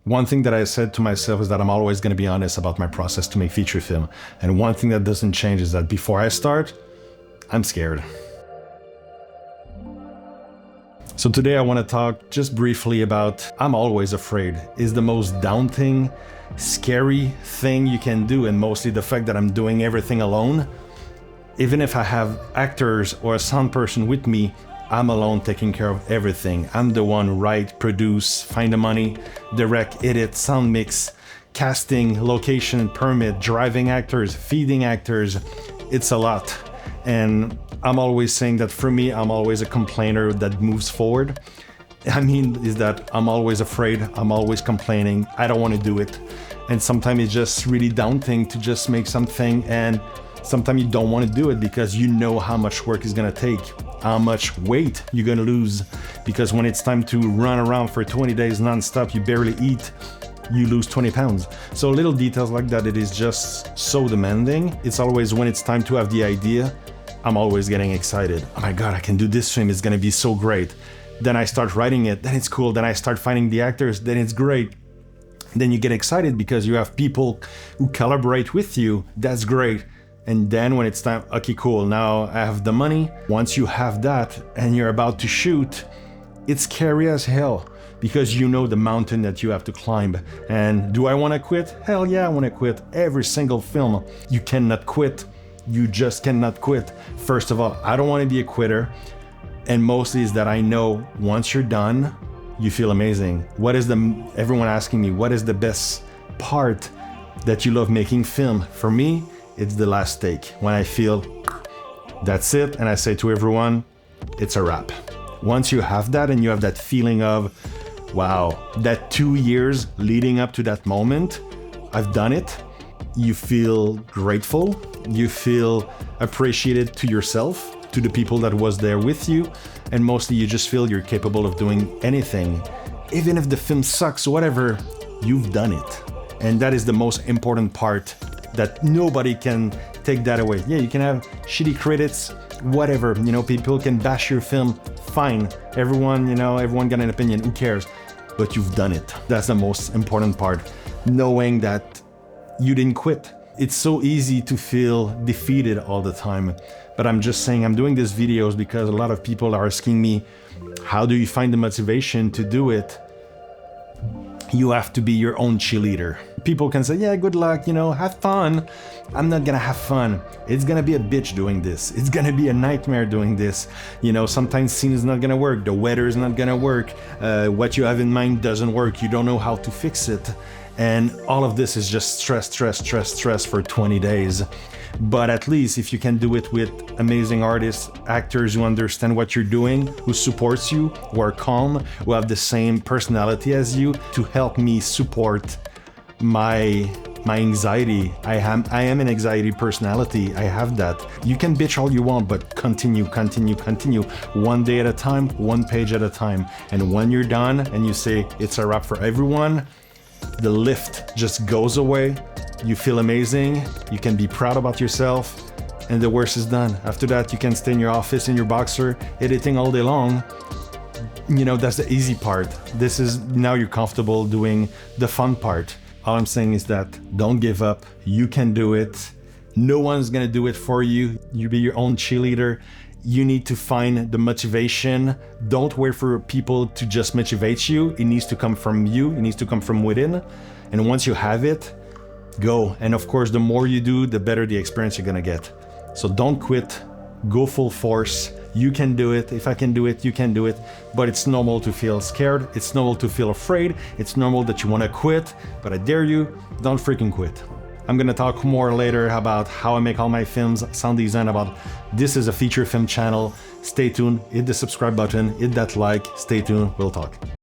One thing that I said to myself is that I'm always going to be honest about my process to make feature film. And one thing that doesn't change is that before I start, I'm scared. So today I want to talk just briefly about I'm always afraid. Is the most daunting, scary thing you can do, and mostly the fact that I'm doing everything alone. Even if I have actors or a sound person with me, I'm alone taking care of everything. I'm the one who write, produce, find the money, direct, edit, sound mix, casting, location, permit, driving actors, feeding actors. It's a lot. And I'm always saying that for me, I'm always a complainer that moves forward. I mean, is that I'm always afraid, I'm always complaining, I don't want to do it. And sometimes it's just really daunting to just make something, and sometimes you don't want to do it because you know how much work it's going to take, how much weight you're going to lose. Because when it's time to run around for 20 days non-stop, you barely eat, you lose 20 pounds. So little details like that, it is just so demanding. It's always when it's time to have the idea, I'm always getting excited. Oh my God, I can do this film, it's going to be so great. Then I start writing it, then it's cool. Then I start finding the actors, then it's great. Then you get excited because you have people who collaborate with you, that's great. And then when it's time, okay, cool, now I have the money. Once you have that and you're about to shoot, it's scary as hell because you know the mountain that you have to climb. And do I want to quit? Hell yeah, I want to quit. Every single film, you cannot quit. You just cannot quit. First of all, I don't want to be a quitter. And mostly is that I know once you're done, you feel amazing. Everyone asking me, what is the best part that you love making film? For me, it's the last take. When I feel that's it, and I say to everyone, it's a wrap. Once you have that and you have that feeling of, wow, that 2 years leading up to that moment, I've done it. You feel grateful. You feel appreciated to yourself, to the people that was there with you, and mostly you just feel you're capable of doing anything. Even if the film sucks, whatever, you've done it. And that is the most important part, that nobody can take that away. Yeah, you can have shitty credits, whatever, people can bash your film, fine. Everyone got an opinion, who cares? But you've done it. That's the most important part, knowing that you didn't quit. It's so easy to feel defeated all the time. But I'm just saying, I'm doing these videos because a lot of people are asking me, how do you find the motivation to do it? You have to be your own cheerleader. People can say, yeah, good luck, have fun. I'm not gonna have fun. It's gonna be a bitch doing this. It's gonna be a nightmare doing this. Sometimes scene is not gonna work. The weather is not gonna work. What you have in mind doesn't work. You don't know how to fix it. And all of this is just stress for 20 days. But at least if you can do it with amazing artists, actors who understand what you're doing, who supports you, who are calm, who have the same personality as you, to help me support my anxiety. I am an anxiety personality. I have that. You can bitch all you want, but continue. One day at a time, one page at a time. And when you're done and you say it's a wrap for everyone, the lift just goes away. You feel amazing. You can be proud about yourself, and the worst is done. After that, you can stay in your office in your boxer, editing all day long. That's the easy part. This is now you're comfortable doing the fun part. All I'm saying is that don't give up. You can do it. No one's gonna do it for you. You be your own cheerleader. You need to find the motivation. Don't wait for people to just motivate you. It needs to come from you. It needs to come from within. And once you have it, go. And of course, the more you do, the better the experience you're gonna get. So don't quit. Go full force. You can do it. If I can do it, you can do it. But it's normal to feel scared. It's normal to feel afraid. It's normal that you want to quit. But I dare you, don't freaking quit. I'm gonna talk more later about how I make all my films, sound design, about this is a feature film channel. Stay tuned, hit the subscribe button, hit that like, stay tuned, we'll talk.